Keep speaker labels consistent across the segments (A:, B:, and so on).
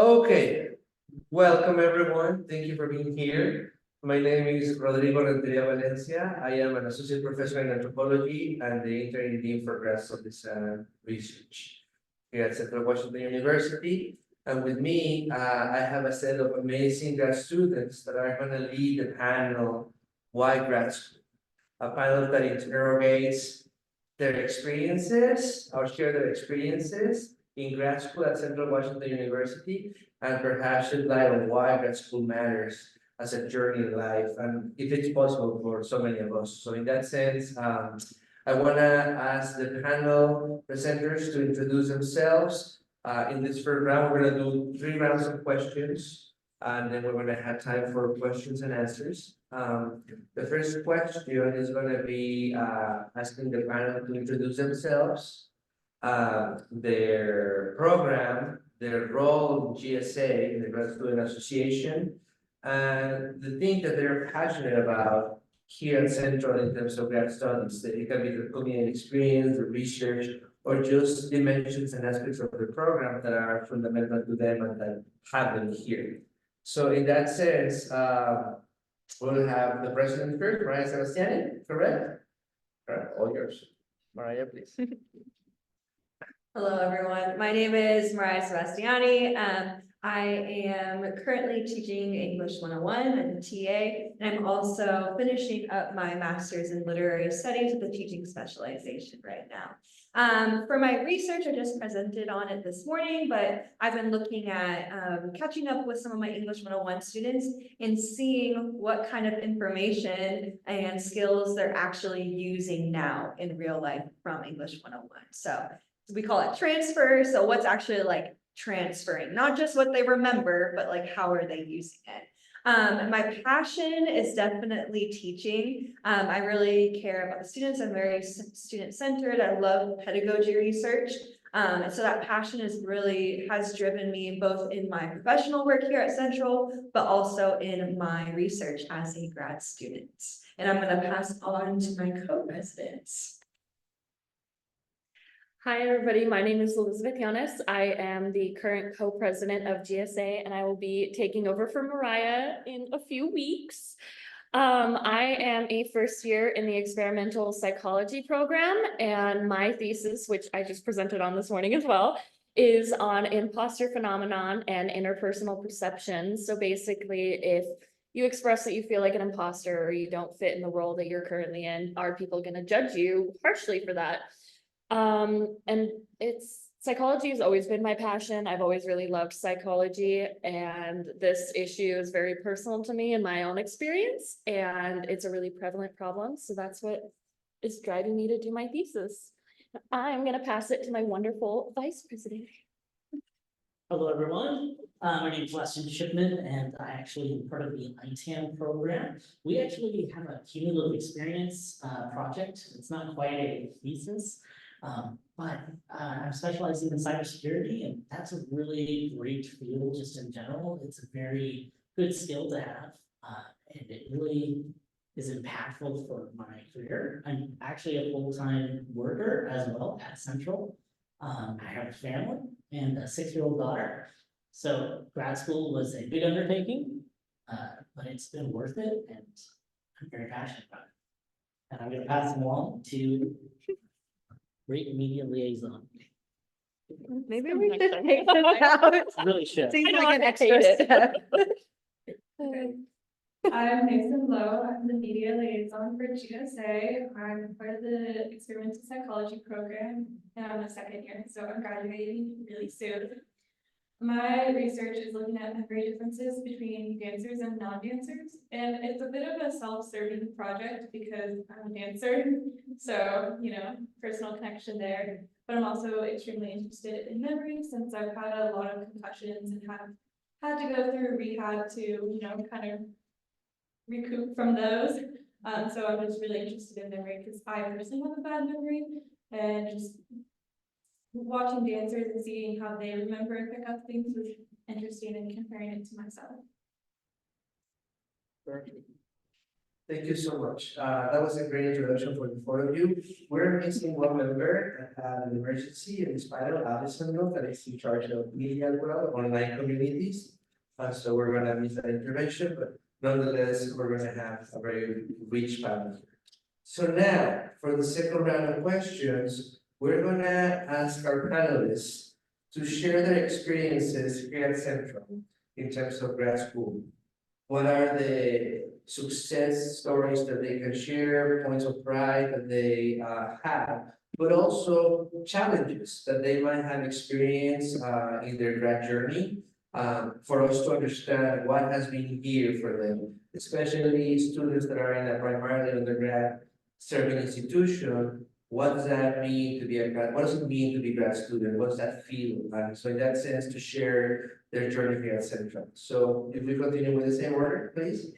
A: Okay, welcome everyone. Thank you for being here. My name is Rodrigo Renteria Valencia. I am an associate professor in anthropology and the interim dean for grad studies and research here at Central Washington University. And with me, I have a set of amazing grad students that are going to lead the panel, Why Grad School? A panel that interrogates their experiences, or share their experiences in grad school at Central Washington University, and perhaps shed light on why grad school matters as a journey in life, and if it's possible for so many of us. So in that sense, I wanna ask the panel presenters to introduce themselves. In this first round, we're gonna do 3 rounds of questions, and then we're gonna have time for questions and answers. The first question is gonna be asking the panel to introduce themselves, their program, their role in GSA, in the Grad Student Association, and the thing that they're passionate about here at Central in terms of grad studies. That it can be the community experience, the research, or just dimensions and aspects of the program that are fundamental to them and that have them here. So in that sense, we'll have the president first, Mariah Sebastiani, correct? Correct, all yours. Mariah, please.
B: Hello, everyone. My name is Mariah Sebastiani. I am currently teaching English 101 and a TA, and I'm also finishing up my master's in literary studies with a teaching specialization right now. For my research, I just presented on it this morning, but I've been looking at catching up with some of my English 101 students and seeing what kind of information and skills they're actually using now in real life from English 101. So we call it transfer. So what's actually like transferring, not just what they remember, but like how are they using it? My passion is definitely teaching. I really care about the students. I'm very student-centered. I love pedagogy research. And so that passion has driven me both in my professional work here at Central, but also in my research as a grad student. And I'm going to pass on to my co-presidents.
C: Hi, everybody. My name is Elizabeth Yanis. I am the current co-president of GSA, and I will be taking over for Mariah in a few weeks. I am a first year in the experimental psychology program, and my thesis, which I just presented on this morning as well, is on imposter phenomenon and interpersonal perception. So basically, if you express that you feel like an imposter or you don't fit in the role that you're currently in, are people going to judge you harshly for that? And psychology has always been my passion. I've always really loved psychology, and this issue is very personal to me in my own experience, and it's a really prevalent problem. So that's what is driving me to do my thesis. I'm going to pass it to my wonderful vice president.
D: Hello, everyone. My name is Weston Shipman, and I actually am part of the ITAM program. We actually have a cumulative experience project. It's not quite a thesis. But I'm specializing in cybersecurity, and that's a really great field just in general. It's a very good skill to have, and it really is impactful for my career. I'm actually a full-time worker as well at Central. I have a family and a 6-year-old daughter. So grad school was a big undertaking, but it's been worth it, and I'm very passionate about it. And I'm going to pass it along to great media liaison.
B: Maybe we should take this out.
D: Really should.
B: Seems like an extra step.
E: I'm Mason Lowe. I'm the media liaison for GSA. I'm part of the experimental psychology program, and I'm a second year, so I'm graduating really soon. My research is looking at memory differences between dancers and non-dancers, and it's a bit of a self-serving project because I'm a dancer, so, personal connection there. But I'm also extremely interested in memory since I've had a lot of concussions and have had to go through rehab to, kind of recoup from those. So I'm just really interested in memory because I personally have a bad memory, and just watching dancers and seeing how they remember and pick up things was interesting and comparing it to myself.
A: Thank you so much. That was a great introduction for the four of you. We're missing one member that had an emergency, and it's Spider Allison, that is in charge of media as well, online communities. So we're gonna miss that intervention, but nonetheless, we're gonna have a very rich panel. So now, for the second round of questions, we're gonna ask our panelists to share their experiences here at Central in terms of grad school. What are the success stories that they can share, points of pride that they have, but also challenges that they might have experienced in their grad journey, for us to understand what has been here for them, especially students that are in a primarily undergrad serving institution. What does that mean to be a grad? What does it mean to be grad student? What does that feel? And so in that sense, to share their journey here at Central. So if we continue with the same order, please.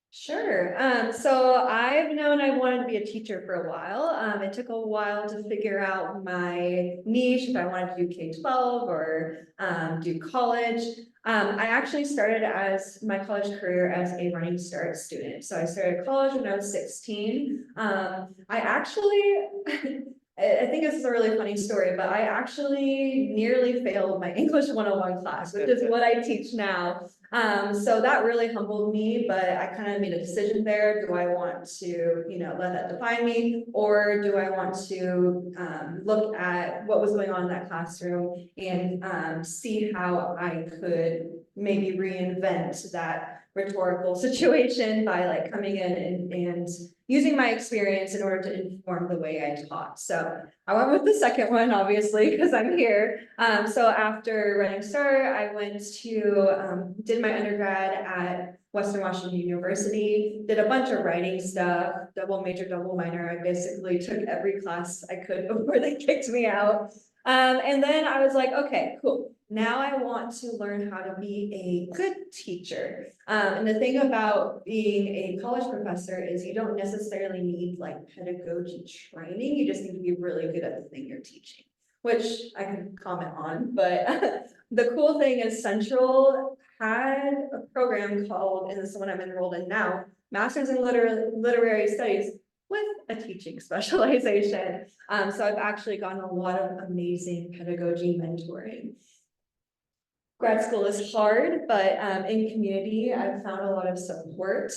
B: Sure. So I've known I wanted to be a teacher for a while. It took a while to figure out my niche, if I wanted to do K-12 or do college. I actually started as my college career as a Running Start student. So I started college when I was 16. I actually, I think this is a really funny story, but I actually nearly failed my English 101 class, which is what I teach now. So that really humbled me, but I kind of made a decision there. Do I want to, let that define me? Or do I want to look at what was going on in that classroom and see how I could maybe reinvent that rhetorical situation by like coming in and using my experience in order to inform the way I taught. So I went with the second one, obviously, because I'm here. So after Running Start, I went to, did my undergrad at Western Washington University, did a bunch of writing stuff, double major, double minor. I basically took every class I could before they kicked me out. And then I was like, okay, cool. Now I want to learn how to be a good teacher. And the thing about being a college professor is you don't necessarily need like pedagogy training. You just need to be really good at the thing you're teaching, which I can comment on. But the cool thing is Central had a program called, and this is the one I'm enrolled in now, Masters in Literary Studies with a teaching specialization. So I've actually gotten a lot of amazing pedagogy mentoring. Grad school is hard, but in community, I've found a lot of support.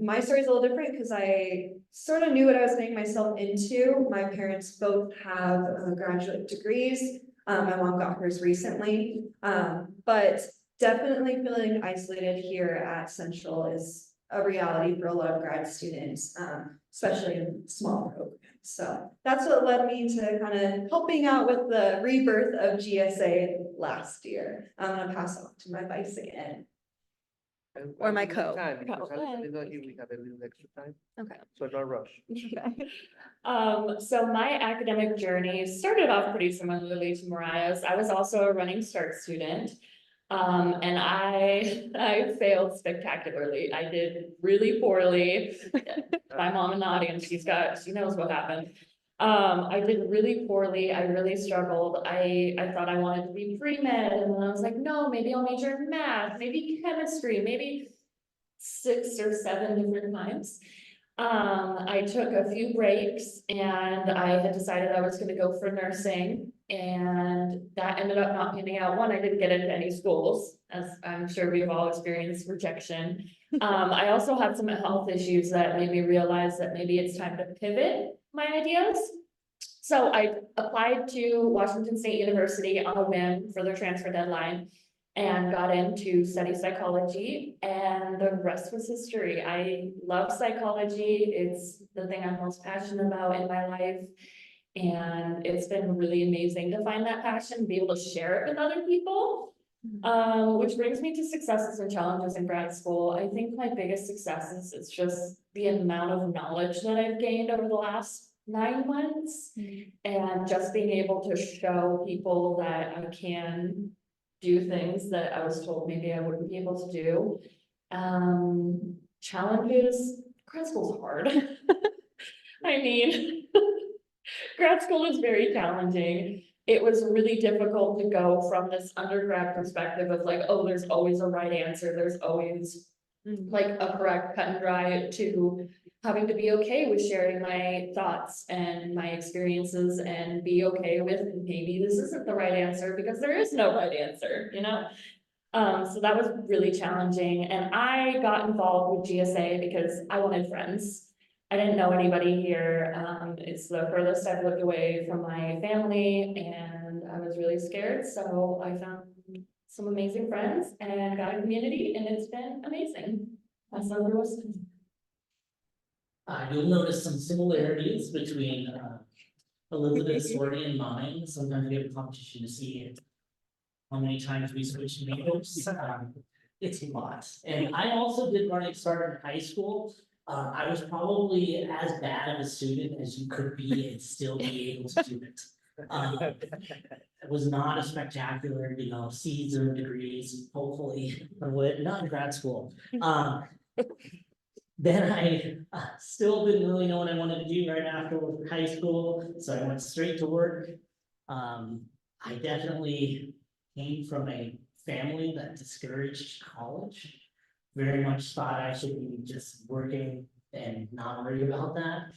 B: My story is a little different because I sort of knew what I was getting myself into. My parents both have graduate degrees. My mom got hers recently, but definitely feeling isolated here at Central is a reality for a lot of grad students, especially in small programs. So that's what led me to kind of helping out with the rebirth of GSA last year. I'm gonna pass off to my vice again. Or my co.
A: We have a little extra time,
B: Okay.
A: so no rush.
C: So my academic journey started off pretty similarly to Mariah's. I was also a Running Start student. And I failed spectacularly. I did really poorly. My mom in the audience, she knows what happened. I did really poorly. I really struggled. I thought I wanted to be pre-med, and then I was like, no, maybe I'll major in math, maybe chemistry, maybe 6 or 7 different times. I took a few breaks and I had decided I was gonna go for nursing, and that ended up not panning out. One, I didn't get into any schools, as I'm sure we've all experienced rejection. I also had some health issues that made me realize that maybe it's time to pivot my ideas. So I applied to Washington State University on a whim for their transfer deadline and got into study psychology, and the rest was history. I love psychology. It's the thing I'm most passionate about in my life. And it's been really amazing to find that passion, be able to share it with other people. Which brings me to successes and challenges in grad school. I think my biggest successes is just the amount of knowledge that I've gained over the last 9 months. And just being able to show people that I can do things that I was told maybe I wouldn't be able to do. Challenges, grad school's hard. I mean, grad school is very challenging. It was really difficult to go from this undergrad perspective of like, oh, there's always a right answer. There's always like a correct cut and dry to having to be okay with sharing my thoughts and my experiences and be okay with maybe this isn't the right answer because there is no right answer, you know? So that was really challenging and I got involved with GSA because I wanted friends. I didn't know anybody here. It's the furthest I've lived away from my family and I was really scared. So I found some amazing friends and got a community and it's been amazing. That's how it was.
D: You'll notice some similarities between, Elizabeth's story and mine. Sometimes we have a competition to see how many times we switch majors. It's a lot. And I also did running start in high school. I was probably as bad of a student as you could be and still be able to do it. It was not a spectacular, C's or degrees, hopefully, not in grad school. Then I still didn't really know what I wanted to do right after high school, so I went straight to work. I definitely came from a family that discouraged college. Very much thought I should be just working and not worry about that.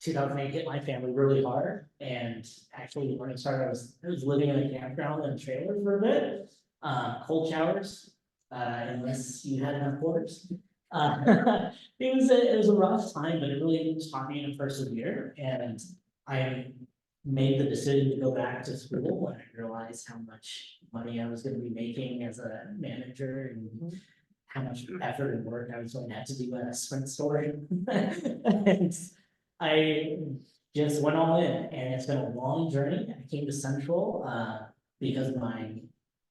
D: 2008 hit my family really hard, and actually when it started, I was living in a campground in a trailer for a bit. Cold showers, unless you had enough quarters. It was a rough time, but it really taught me to persevere, and I made the decision to go back to school when I realized how much money I was gonna be making as a manager and how much effort and work I was going to have to do at a Sprint store. And I just went all in, and it's been a long journey. I came to Central, because my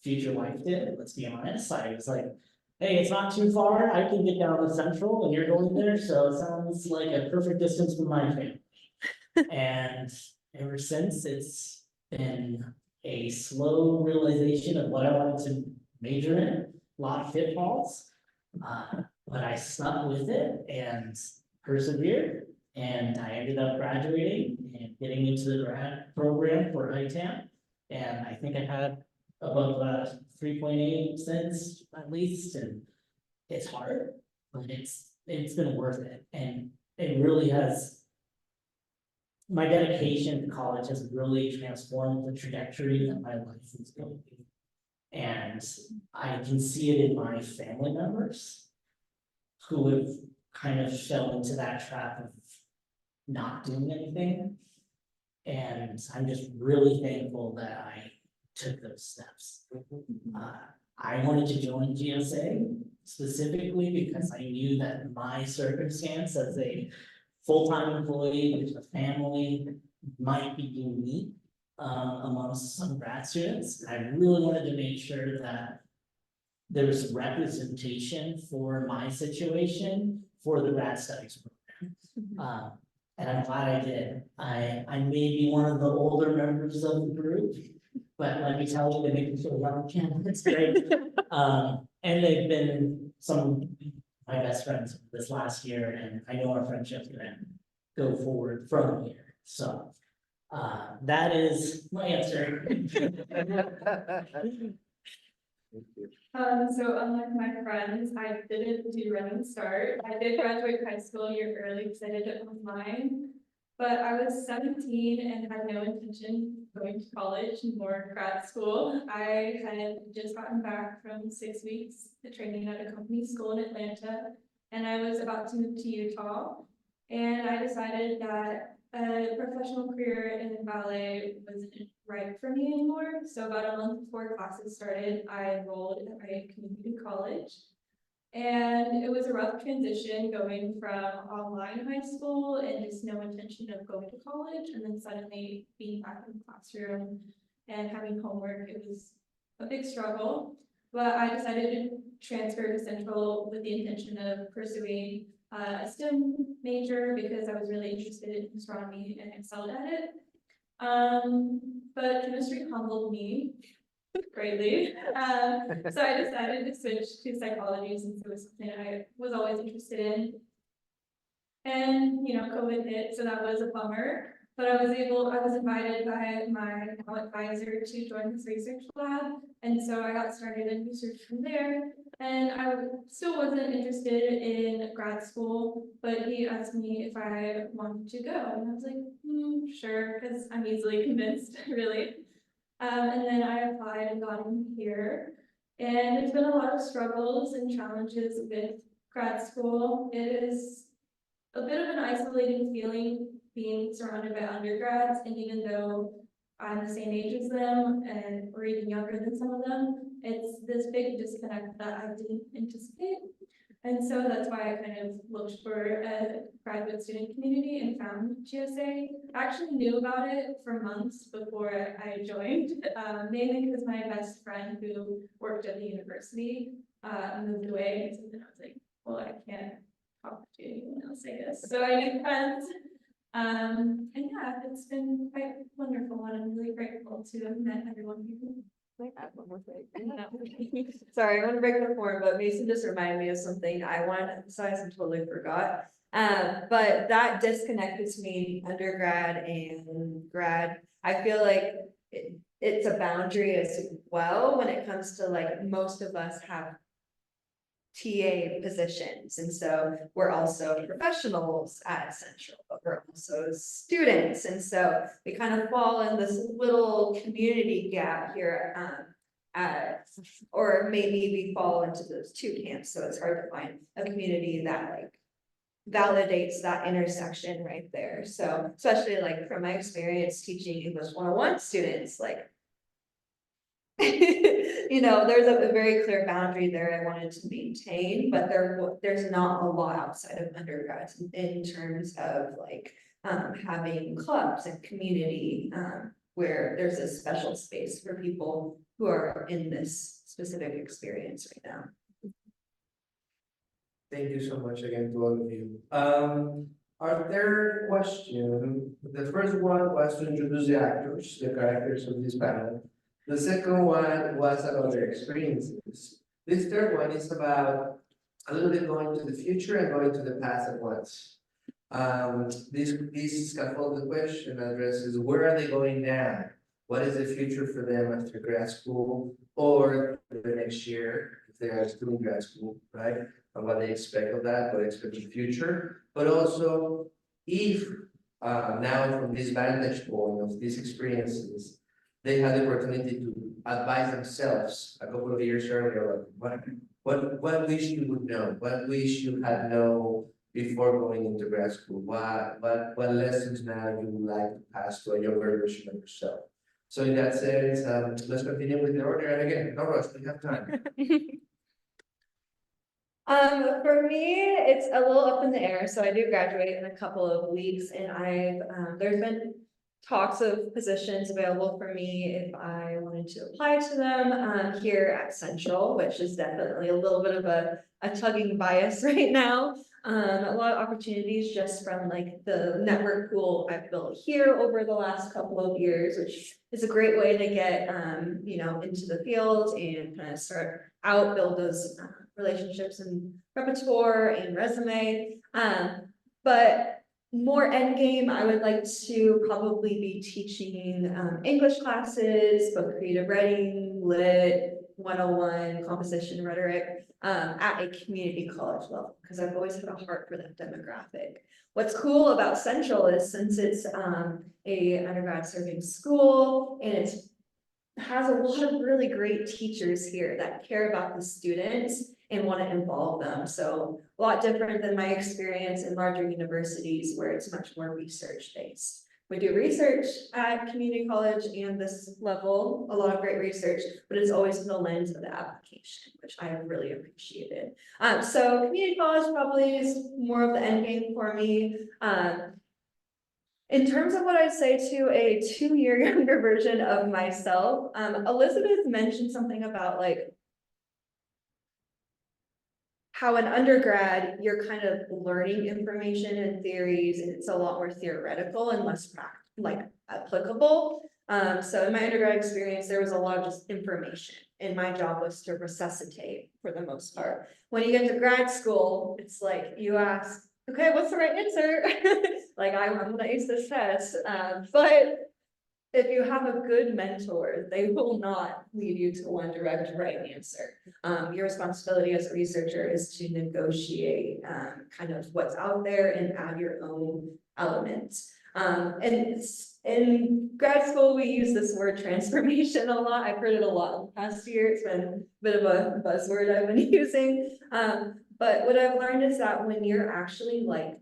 D: future wife did, let's be honest. I was like, hey, it's not too far, I can get down to Central and you're going there, so it sounds like a perfect distance from my family. And ever since, it's been a slow realization of what I wanted to major in, a lot of pitfalls. But I stuck with it and persevered, and I ended up graduating and getting into the grad program for ITAM. And I think I had above 3.8 since at least, and it's hard, but it's been worth it, and it really has. My dedication to college has really transformed the trajectory that my life is going. And I can see it in my family members who have kind of fell into that trap of not doing anything. And I'm just really thankful that I took those steps. I wanted to join GSA specifically because I knew that my circumstance as a full-time employee with a family might be unique amongst some grad students. I really wanted to make sure that there was representation for my situation for the grad studies program. And I'm glad I did. I may be one of the older members of the group, but let me tell you, they make me feel young again. It's great. And they've been some of my best friends this last year, and I know our friendship's gonna go forward from here. So that is my answer.
E: So unlike my friends, I didn't do Running Start. I did graduate high school a year early because I did it online. But I was 17 and had no intention of going to college nor grad school. I had just gotten back from 6 weeks of training at a company school in Atlanta, and I was about to move to Utah. And I decided that a professional career in ballet wasn't right for me anymore. So about a month before classes started, I enrolled at a community college. And it was a rough transition going from online high school and just no intention of going to college, and then suddenly being back in the classroom and having homework. It was a big struggle, but I decided to transfer to Central with the intention of pursuing a STEM major because I was really interested in astronomy and excelled at it. But chemistry humbled me greatly. So I decided to switch to psychology since it was something I was always interested in. And, COVID hit, so that was a bummer. But I was invited by my advisor to join this research lab, and so I got started in research from there. And I still wasn't interested in grad school, but he asked me if I wanted to go, and I was like, sure, because I'm easily convinced, really. And then I applied and got in here. And it's been a lot of struggles and challenges with grad school. It is a bit of an isolating feeling being surrounded by undergrads, and even though I'm the same age as them and or even younger than some of them, it's this big disconnect that I didn't anticipate. And so that's why I kind of looked for a graduate student community and found GSA. I actually knew about it for months before I joined, mainly because my best friend who worked at the university moved away. And so then I was like, well, I can't talk to anyone else, I guess. So I made friends. And yeah, it's been quite wonderful, and I'm really grateful to have met everyone here.
B: Can I add one more thing? Sorry, I'm gonna break the form, but Mason just reminded me of something I wanted to emphasize and totally forgot. But that disconnect between undergrad and grad, I feel like it's a boundary as well when it comes to like, most of us have TA positions, and so we're also professionals at Central, but we're also students, and so we kind of fall in this little community gap here. Or maybe we fall into those two camps, so it's hard to find a community that like validates that intersection right there. So especially like from my experience teaching English 101 students, like you know, there's a very clear boundary there I wanted to maintain, but there's not a lot outside of undergrads in terms of like having clubs and community where there's a special space for people who are in this specific experience right now.
A: Thank you so much again to all of you. Our third question, the first one was to introduce the actors, the characters of this panel. The second one was about their experiences. This third one is about a little bit going to the future and going to the past at once. This scaffolded question addresses where are they going now? What is the future for them after grad school or the next year if they are still in grad school, right? And what they expect of that, what they expect of the future, but also if now from this vantage point of these experiences, they had the opportunity to advise themselves a couple of years earlier, like what wish you would know, what wish you had known before going into grad school, what lessons now you would like to pass to a younger version of yourself. So in that sense, let's continue with the order, and again, no rush, we have time.
B: For me, it's a little up in the air, so I do graduate in a couple of weeks, and there's been talks of positions available for me if I wanted to apply to them here at Central, which is definitely a little bit of a tugging bias right now. A lot of opportunities just from like the network pool I've built here over the last couple of years, which is a great way to get you know, into the field and kind of start out, build those relationships and repertoire and resume. But more end game, I would like to probably be teaching English classes, both creative writing, lit, 101, composition, rhetoric, at a community college level, because I've always had a heart for that demographic. What's cool about Central is since it's a undergrad serving school and it has a lot of really great teachers here that care about the students and want to involve them. So a lot different than my experience in larger universities where it's much more research based. We do research at community college and this level, a lot of great research, but it's always from the lens of the application, which I have really appreciated. So community college probably is more of the end game for me. In terms of what I say to a 2-year younger version of myself, Elizabeth mentioned something about like how an undergrad, you're kind of learning information and theories, and it's a lot more theoretical and less applicable. So in my undergrad experience, there was a lot of just information, and my job was to resuscitate for the most part. When you get to grad school, it's like you ask okay, what's the right answer? Like, I'm gonna ace this test, but if you have a good mentor, they will not lead you to one direct right answer. Your responsibility as a researcher is to negotiate, kind of what's out there and add your own elements. In grad school, we use this word transformation a lot. I've heard it a lot in the past year. It's been a bit of a buzzword I've been using. But what I've learned is that when you're actually like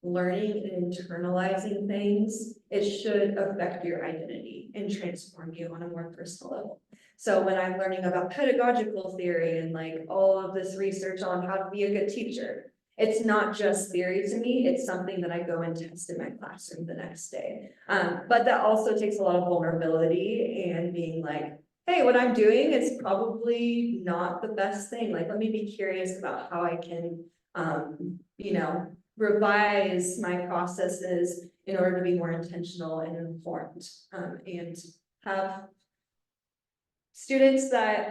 B: learning and internalizing things, it should affect your identity and transform you on a more personal level. So when I'm learning about pedagogical theory and like all of this research on how to be a good teacher, it's not just theory to me, it's something that I go and test in my classroom the next day. But that also takes a lot of vulnerability and being like, hey, what I'm doing is probably not the best thing. Like, let me be curious about how I can, you know, revise my processes in order to be more intentional and informed, and have students that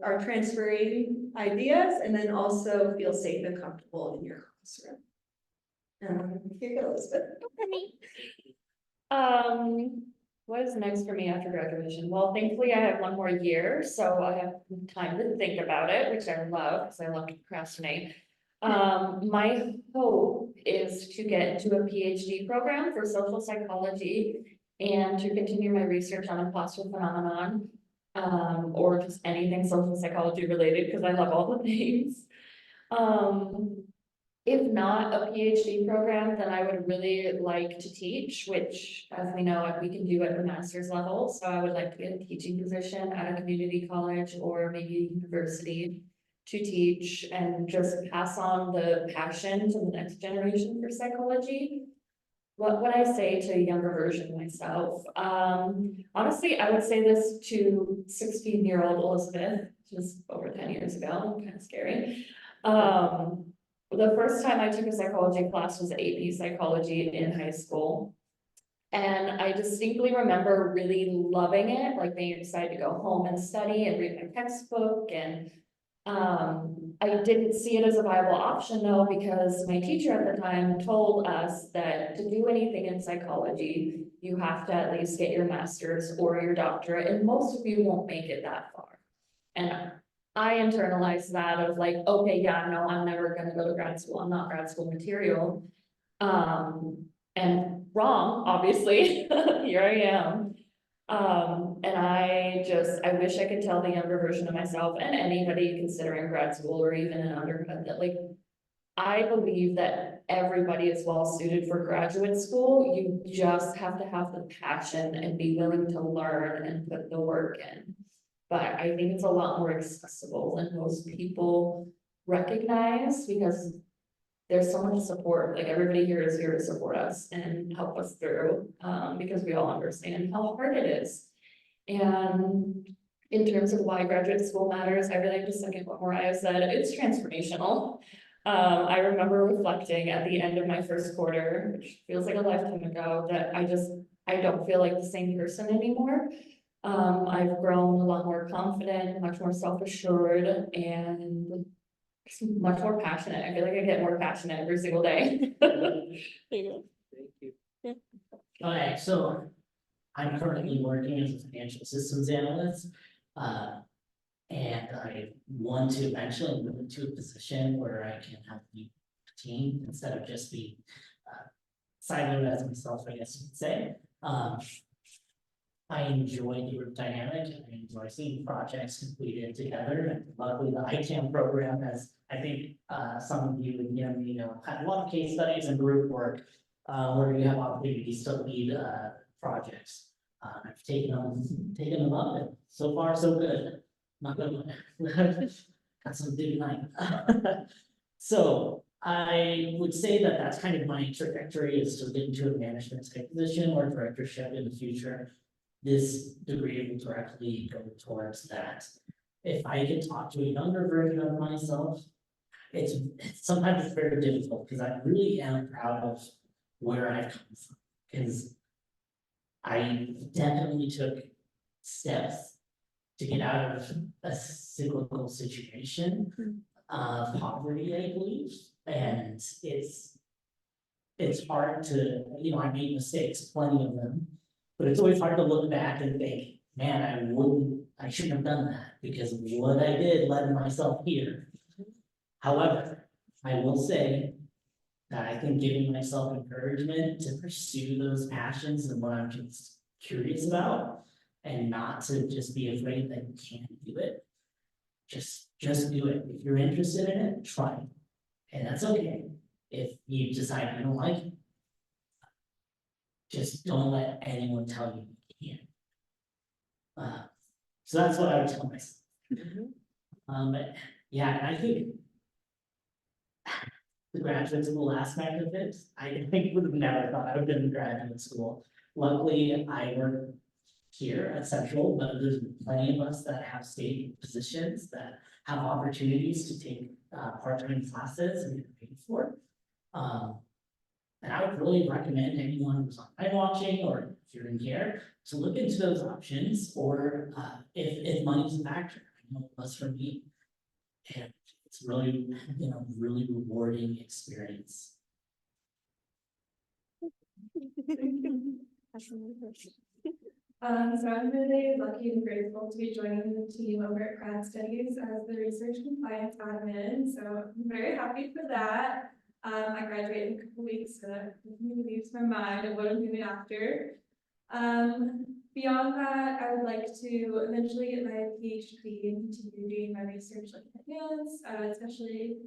B: are transferring ideas and then also feel safe and comfortable in your classroom. Here you go, Elizabeth.
C: What is next for me after graduation? Well, thankfully I have one more year, so I have time to think about it, which I love, because I love to procrastinate. My hope is to get into a PhD program for social psychology and to continue my research on imposter phenomenon. Or just anything social psychology related, because I love all the things. If not a PhD program, then I would really like to teach, which, as we know, we can do at the master's level. So I would like to get a teaching position at a community college or maybe a university to teach and just pass on the passion to the next generation for psychology. What would I say to a younger version of myself? Honestly, I would say this to 16-year-old Elizabeth, just over 10 years ago, kind of scary. The first time I took a psychology class was AP psychology in high school. And I distinctly remember really loving it, like being excited to go home and study and read my textbook. And I didn't see it as a viable option though, because my teacher at the time told us that to do anything in psychology, you have to at least get your master's or your doctorate, and most of you won't make it that far. And I internalized that of like, okay, yeah, no, I'm never gonna go to grad school, I'm not grad school material. And wrong, obviously, here I am. And I wish I could tell the younger version of myself and anybody considering grad school or even an undergrad that like, I believe that everybody is well suited for graduate school. You just have to have the passion and be willing to learn and put the work in. But I think it's a lot more accessible than most people recognize, because there's so much support, like everybody here is here to support us and help us through, because we all understand how hard it is. And in terms of why graduate school matters, I really have to second what Mariah said, it's transformational. I remember reflecting at the end of my first quarter, which feels like a lifetime ago, that I don't feel like the same person anymore. I've grown a lot more confident, much more self-assured, and much more passionate. I feel like I get more passionate every single day. There you go.
A: Thank you.
D: Okay, so I'm currently working as a financial systems analyst. And I want to eventually move into a position where I can have a team instead of just be siloed as myself, I guess you could say. I enjoy the group dynamic and I enjoy seeing projects completed together. And luckily, the ITAM program has, I think, some of you, had a lot of case studies and group work where you have opportunities to lead projects. I've taken them up, and so far so good. Not gonna lie. Got some big night. So I would say that that's kind of my trajectory, is to get into a management type position or directorship in the future. This degree will directly go towards that. If I can talk to a younger version of myself, it's sometimes very difficult because I really am proud of where I've come from. Because I definitely took steps to get out of a cyclical situation. poverty, I believe, and it's hard to, you know, I made mistakes, plenty of them, but it's always hard to look back and think, man, I shouldn't have done that, because what I did led myself here. However, I will say that I think giving myself encouragement to pursue those passions and what I'm just curious about, and not to just be afraid that you can't do it. Just do it. If you're interested in it, try it. And that's okay. If you decide you don't like it, just don't let anyone tell you you can't. So that's what I would tell myself. Yeah, and I think the graduate school aspect of it, I think would have never thought I would have been in graduate school. Luckily, I work here at Central, but there's plenty of us that have state positions that have opportunities to take part-time classes and get paid for. And I would really recommend anyone who's online watching, or if you're in here, to look into those options, or if money's a factor. I know it was for me. And it's really, you know, really rewarding experience.
E: So I'm really lucky and grateful to be joining the team over at Grad Studies as the research compliance admin, so I'm very happy for that. I graduate in a couple weeks, so that definitely leaves my mind of what I'm doing after. Beyond that, I would like to eventually get my PhD and continue doing my research like finance, especially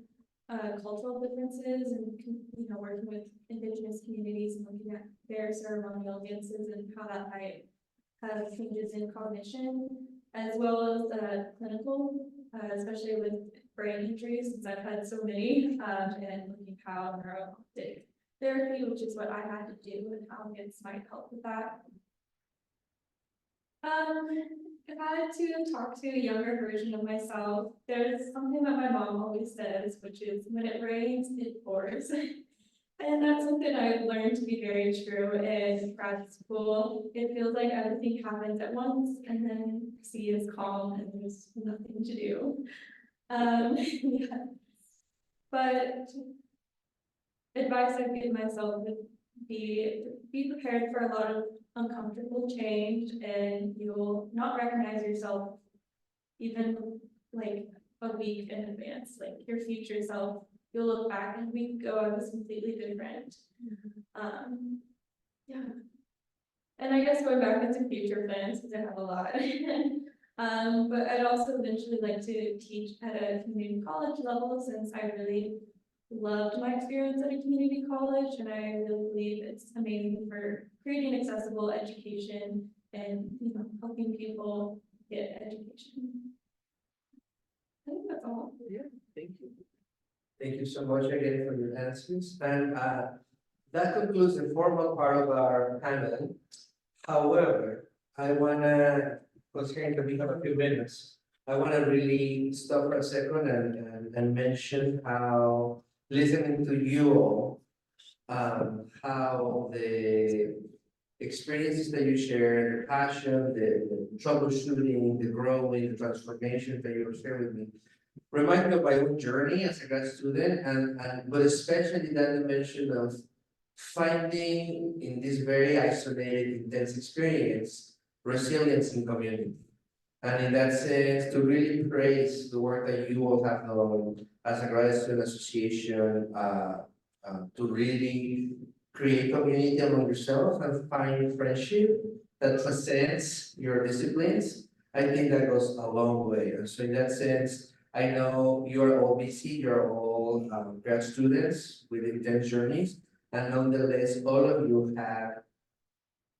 E: cultural differences and, you know, working with Indigenous communities and looking at their ceremonial dances and how that might have changes in cognition, as well as clinical, especially with brain injuries, since I've had so many, and looking how neurooptic therapy, which is what I had to do, and how MIDS might help with that. If I had to talk to a younger version of myself, there's something that my mom always says, which is when it rains, it pours. And that's something I've learned to be very true in grad school. It feels like everything happens at once, and then the sea is calm and there's nothing to do. Yeah. But advice I'd give myself would be prepared for a lot of uncomfortable change, and you'll not recognize yourself even like a week in advance, like your future self. You'll look back and a week ago I was completely different. Yeah. And I guess going back into future plans, because I have a lot. But I'd also eventually like to teach at a community college level, since I really loved my experience at a community college, and I really believe it's amazing for creating accessible education and, you know, helping people get education. I think that's all.
A: Yeah, thank you. Thank you so much again for your answers. And that concludes the formal part of our panel. However, I wanna, considering that we have a few minutes, I wanna really stop for a second and mention how listening to you all, how the experiences that you share, the passion, the troubleshooting, the growing, the transformation that you share with me, remind me of my own journey as a grad student, but especially that dimension of finding in this very isolated, intense experience, resilience in community. And in that sense, to really praise the work that you all have done as a graduate student association, to really create community among yourself and find friendship that transcends your disciplines. I think that goes a long way. And so in that sense, I know you're all busy, you're all grad students with intense journeys, and nonetheless, all of you have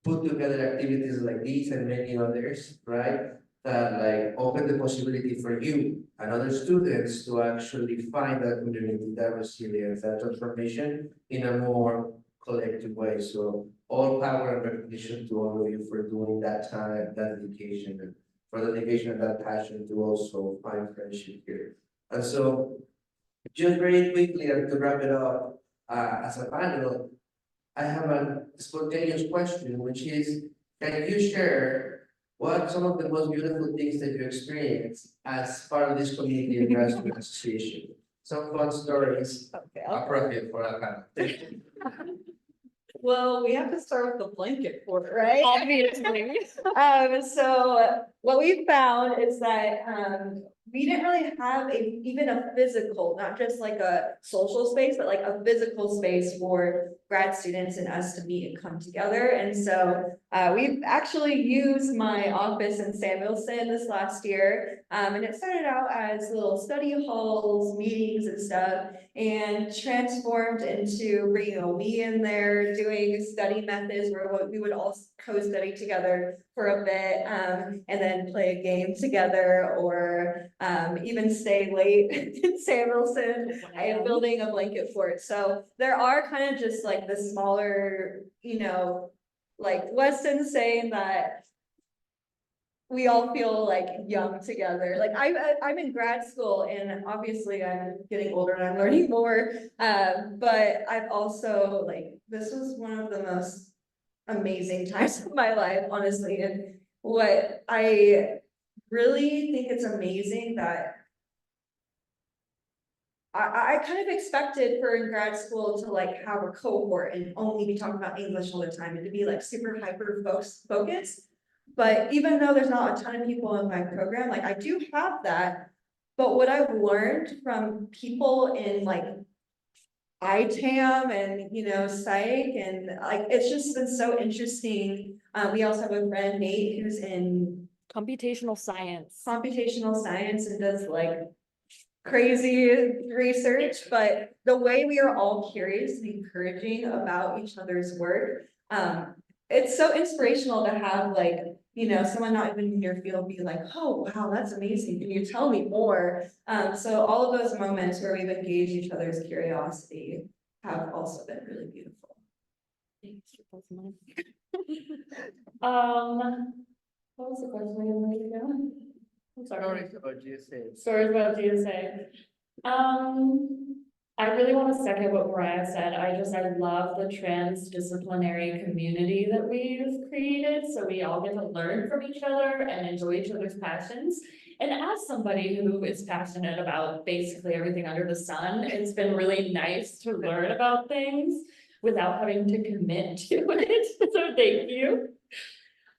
A: put together activities like these and many others, right? That like open the possibility for you and other students to actually find that community, that resilience, that transformation in a more collective way. So all power and recognition to all of you for doing that time, that dedication, and for the dedication and that passion to also find friendship here. And so just very quickly, and to wrap it up, as a panel, I have a spontaneous question, which is, can you share what are some of the most beautiful things that you experienced as part of this community and graduate association? Some fun stories
B: Okay,
A: appropriate for that kind of thing.
B: well, we have to start with the blanket fort, right?
C: Obviously.
B: So what we found is that, we didn't really have even a physical, not just like a social space, but like a physical space for grad students and us to meet and come together. And so, we've actually used my office in Samuelson this last year. And it started out as little study halls, meetings and stuff, and transformed into bringing a we in there, doing study methods where we would all co-study together for a bit, and then play a game together, or even stay late in Samuelson and building a blanket fort. So there are kind of just like the smaller, like Weston saying that we all feel like young together. Like I'm in grad school and obviously I'm getting older and I'm learning more. But I've also this was one of the most amazing times of my life, honestly. And what I really think it's amazing that I kind of expected for in grad school to have a cohort and only be talking about English all the time and to be super hyper focused. But even though there's not a ton of people in my program, I do have that. But what I've learned from people in ITAM and psych and it's just been so interesting. We also have a friend, Nate, who's in
C: Computational science.
B: computational science and does crazy research, but the way we are all curious and encouraging about each other's work, it's so inspirational to have someone not even in your field be like, oh, wow, that's amazing. Can you tell me more? So all of those moments where we've engaged each other's curiosity have also been really beautiful.
C: Thanks for both mine. What was the question again? I'm sorry.
A: Stories about GSA.
C: Stories about GSA. I really want to second what Mariah said. I love the transdisciplinary community that we've created. So we all get to learn from each other and enjoy each other's passions. And as somebody who is passionate about basically everything under the sun, it's been really nice to learn about things without having to commit to it. So thank you.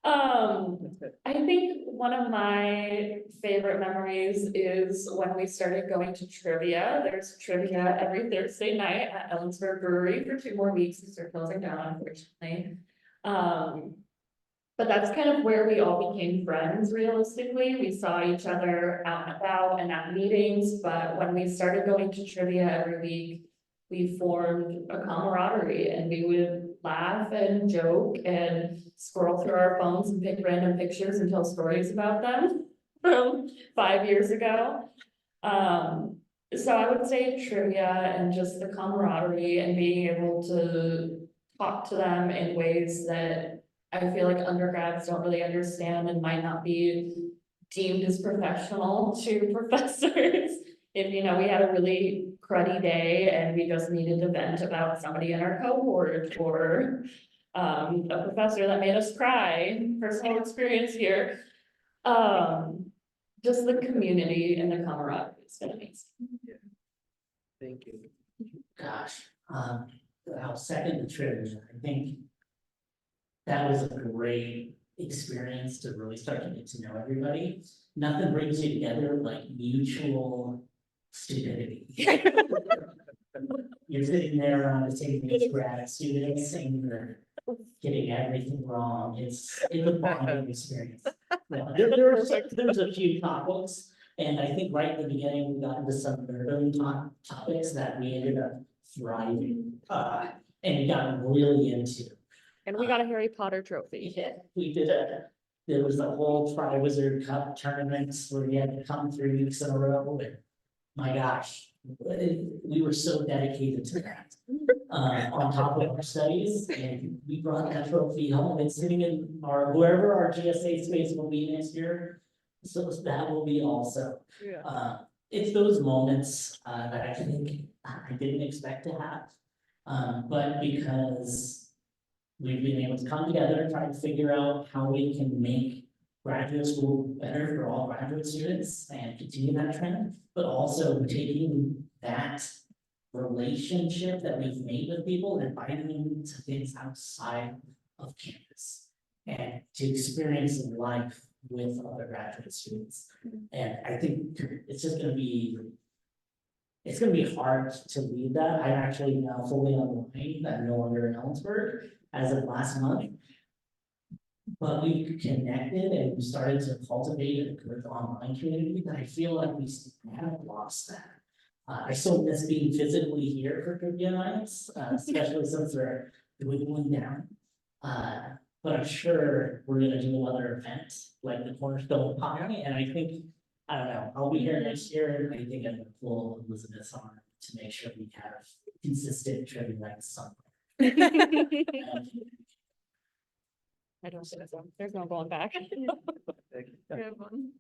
C: I think one of my favorite memories is when we started going to trivia. There's trivia every Thursday night at Ellensburg Brewery for 2 more weeks since they're closing down, unfortunately. But that's kind of where we all became friends, realistically. We saw each other out and about and at meetings, but when we started going to trivia every week, we formed a camaraderie and we would laugh and joke and scroll through our phones and pick random pictures and tell stories about them from 5 years ago. So I would say trivia and just the camaraderie and being able to talk to them in ways that I feel like undergrads don't really understand and might not be deemed as professional to professors. If, we had a really cruddy day and we just needed to vent about somebody in our cohort or a professor that made us cry, personal experience here. Just the community and the camaraderie has been amazing.
A: Thank you.
D: Gosh, I'll second the trivia. I think that was a great experience to really start to get to know everybody. Nothing brings you together like mutual stupidity. You're sitting there on the table with grad students and you're getting everything wrong. It's a bonding experience. There's a few topics, and I think right at the beginning, we got into some urban topics that we ended up thriving, and we got really into.
C: And we got a Harry Potter trophy.
D: Yeah, we did there was the whole Triwizard Cup tournaments where we had to come 3 weeks in a row, and my gosh, we were so dedicated to that. On top of our studies, and we brought that trophy home. It's sitting in wherever our GSA space will be next year. So that will be also.
C: Yeah.
D: It's those moments that I think I didn't expect to have. But because we've been able to come together and try to figure out how we can make graduate school better for all graduate students and continue that trend, but also taking that relationship that we've made with people and inviting them to things outside of campus and to experience life with other graduate students. And I think it's just gonna be, it's gonna be hard to lead that. I'm actually now fully online, I'm no longer in Ellensburg as of last month. But we connected and we started to cultivate a good online community that I feel like we haven't lost that. I still miss being physically here for trivia nights, especially since they're dwindling down. But I'm sure we're gonna do another event like the Cornerstone Pie, and I think, I don't know, I'll be here next year, and I think I'm gonna pull Elizabeth on to make sure we have consistent trivia nights somewhere.
C: I don't think so. There's no going back.
A: Thank you.
E: Good one.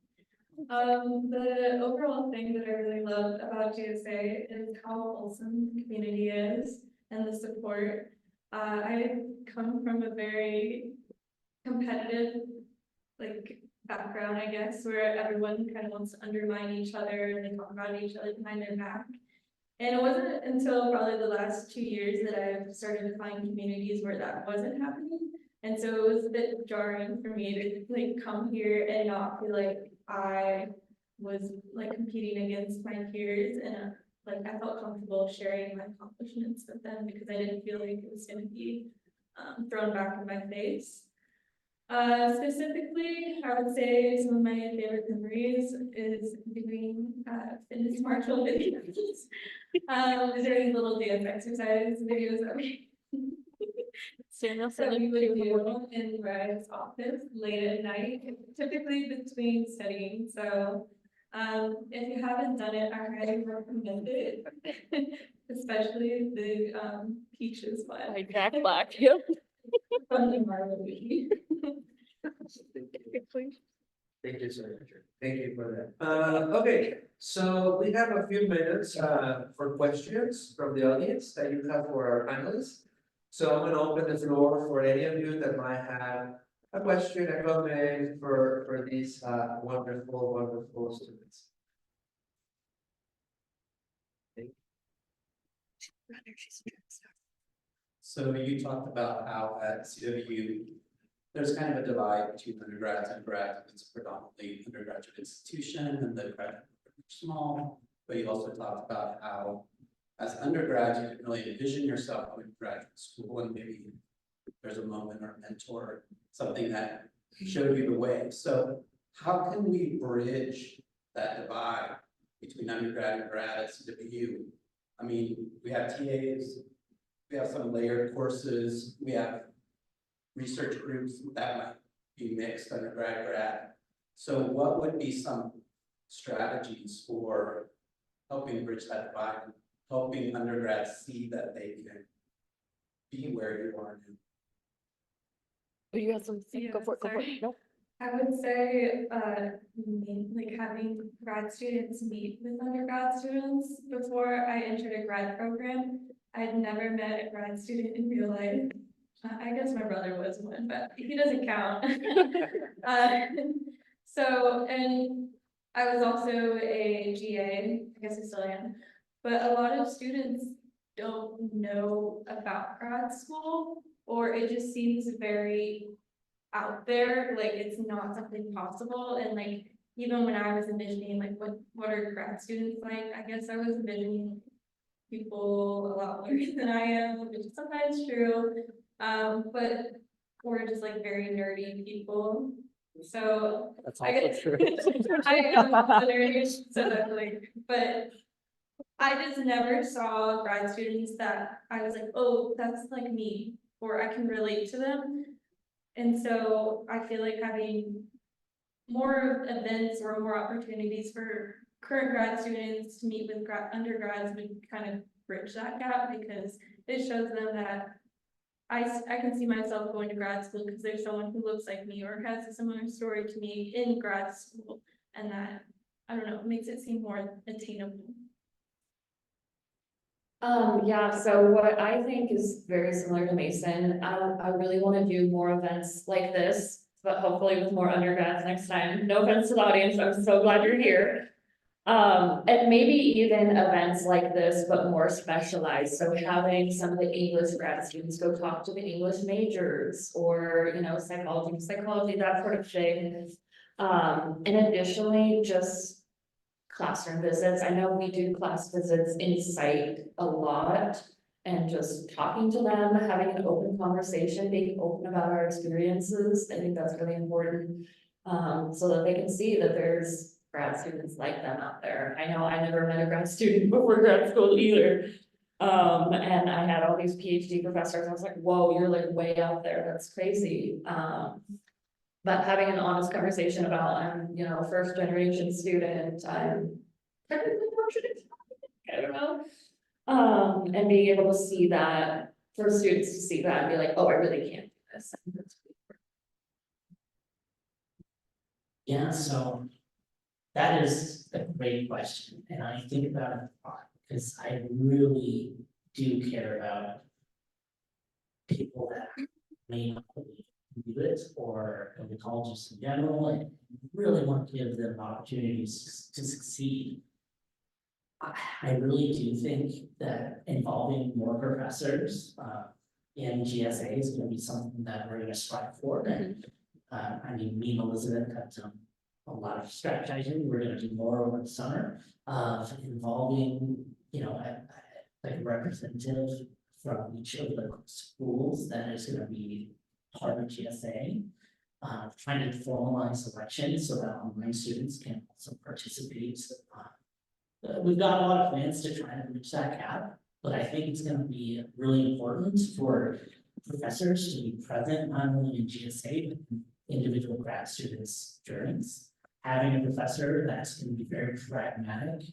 E: The overall thing that I really love about GSA is how wholesome the community is and the support. I come from a very competitive, like, background, I guess, where everyone kind of wants to undermine each other and they talk about each other behind their back. And it wasn't until probably the last 2 years that I've started to find communities where that wasn't happening. And so it was a bit jarring for me to like come here and not feel like I was like competing against my peers, and like I felt comfortable sharing my accomplishments with them because I didn't feel like it was gonna be thrown back in my face. Specifically, I would say some of my favorite memories is doing fitness martial videos. Doing little dance exercise videos that we
C: Samuelson
E: that we
C: and
E: would
C: two in the morning.
E: do in Ryan's office late at night, typically between studying, so. If you haven't done it, I highly recommend it, especially the Peaches one.
C: By Jack Black, yep.
E: From the Marvel movie.
A: Thank you so much. Thank you for that. Okay, so we have a few minutes for questions from the audience that you have for our panelists. So I'm gonna open the floor for any of you that might have a question, a comment for these wonderful students.
F: So you talked about how at CW, there's kind of a divide between undergrads and grads. It's predominantly undergraduate institution and the graduate are small. But you also talked about how as undergrad, you didn't really envision yourself going to graduate school, and maybe there's a moment or a mentor, something that showed you the way. So how can we bridge that divide between undergrad and grad at CW? I mean, we have TAs, we have some layered courses, we have research groups that might be mixed undergrad, grad. So what would be some strategies for helping bridge that divide, helping undergrads see that they can be where you are now?
C: Oh, you had some,
E: Yeah,
C: go for it, go for
E: sorry.
C: it. Nope.
E: I would say, like having grad students meet with undergrad students before I entered a grad program. I'd never met a grad student in real life. I guess my brother was one, but he doesn't count. So, and I was also a GA, I guess I still am, but a lot of students don't know about grad school, or it just seems very out there, like it's not something possible, and like, even when I was envisioning, like, what are grad students like, I guess I was envisioning people a lot older than I am, which is sometimes true, but we're just like very nerdy people, so.
D: That's
E: I
D: also
E: guess-
D: true.
E: I am also nerdy, so that's like, but I just never saw grad students that I was like, oh, that's like me, or I can relate to them. And so I feel like having more events or more opportunities for current grad students to meet with undergrads would kind of bridge that gap, because it shows them that I can see myself going to grad school because there's someone who looks like me or has a similar story to me in grad school, and that, I don't know, makes it seem more attainable.
G: Yeah, so what I think is very similar to Mason, I really want to do more events like this.
C: but hopefully with more undergrads next time. No offense to the audience, I'm so glad you're here. And maybe even events like this, but more specialized, so having some of the English grad students go talk to the English majors, or, you know, psychology, that sort of thing. And additionally, just classroom visits, I know we do class visits in site a lot. And just talking to them, having an open conversation, being open about our experiences, I think that's really important. So that they can see that there's grad students like them out there. I know I never met a grad student before grad school either. And I had all these PhD professors, I was like, whoa, you're like way out there, that's crazy. But having an honest conversation about, I'm, you know, first generation student, I'm technically fortunate, I don't know. And being able to see that, for students to see that and be like, oh, I really can't do this.
D: Yeah, so that is a great question, and I think about it a lot, because I really do care about people that may not do it, or the colleges in general, and really want to give them opportunities to succeed. I really do think that involving more professors in GSA is gonna be something that we're gonna strive for, and I mean, me and Elizabeth have done a lot of strategizing, we're gonna do more over the summer of involving, you know, like a representative from each of the schools that is gonna be part of GSA. Trying to formalize selection so that online students can also participate. We've got a lot of plans to try to bridge that gap, but I think it's gonna be really important for professors to be present not only in GSA, but in individual grad students' journeys. Having a professor that's gonna be very pragmatic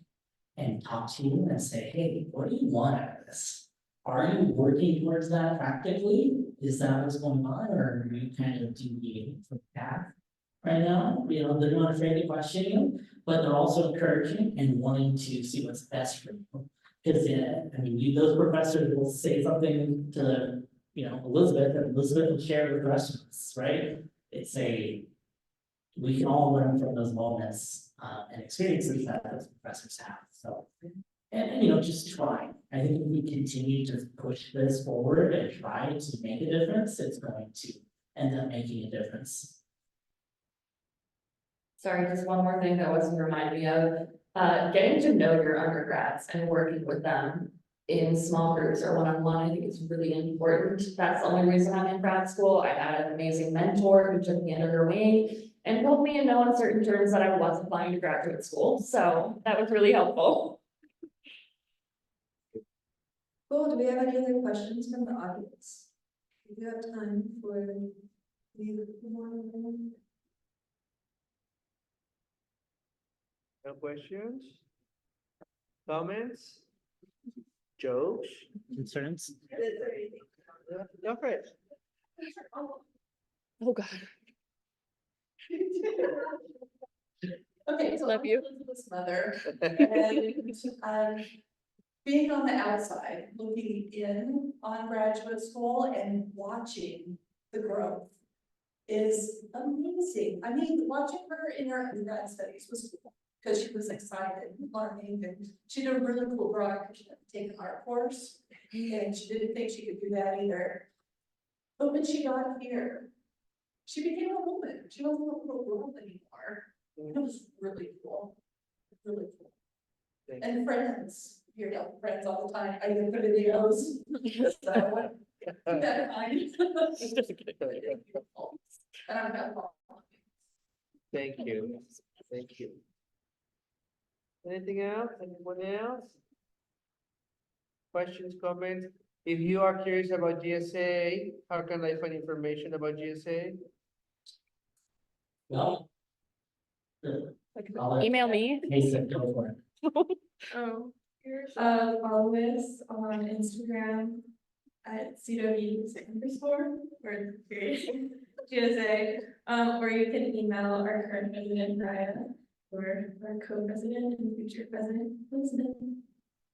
D: and talk to you and say, hey, what do you want out of this? Are you working towards that practically? Is that what's going on, or are you kind of deviating from the path right now? You know, they're not afraid to question you, but they're also encouraging and wanting to see what's best for you. Because, I mean, those professors will say something to, you know, Elizabeth, and Elizabeth will share with the rest of us, right? We can all learn from those moments, and experiences that those professors have, so. And, you know, just try. I think if we continue to push this forward and try to make a difference, it's going to end up making a difference.
C: Sorry, just one more thing that wasn't reminded me of, getting to know your undergrads and working with them in small groups or one-on-one, I think is really important. That's the only reason I'm in grad school. I had an amazing mentor who took me under her wing and told me in no uncertain terms that I was applying to graduate school, so that was really helpful.
B: Cool, do we have any other questions from the audience? Do you have time for one?
A: No questions? Comments? Jokes?
D: Concerns?
A: Go for it.
C: Oh, God.
G: Okay, so
C: Love you.
G: I'm Elizabeth's mother, and being on the outside, looking in on graduate school and watching the growth is amazing. I mean, watching her in her undergrad studies was cool, because she was excited and learning, and she did a really cool drawing, because she had to take an art course, and she didn't think she could do that either. But when she got here, she became a woman. She wasn't a little girl anymore. It was really cool, really cool.
A: Thank
G: And friends, you know, friends all the time. I do the videos. So what? That kind. And I'm not.
A: Thank you. Thank you. Anything else? Anyone else? Questions, comments? If you are curious about GSA, how can I find information about GSA?
D: Well. I'll let
C: Email me.
D: Mason go for it.
E: Oh, follow us on Instagram at CW_, or GSA, or you can email our current president, Ryan, or our co-president and future president, Elizabeth.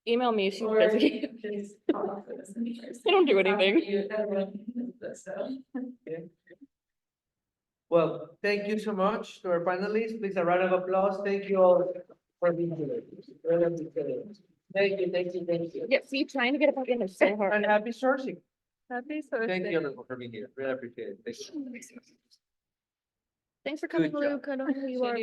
C: Email me, she's
E: Or
C: busy.
E: just call off with us in person.
C: I don't do anything.
E: Everyone can do this, so.
A: Well, thank you so much to our panelists. Please, a round of applause. Thank you all for being here. Really appreciate it. Thank you, thank you, thank you.
C: Yeah, see, trying to get it back in is so hard.
A: And happy sourcing.
B: Happy
A: Thank you everyone for being here. Really appreciate it. Thank you.
C: Thanks for coming,
A: Good job.
C: Luke. I don't know who you are, but.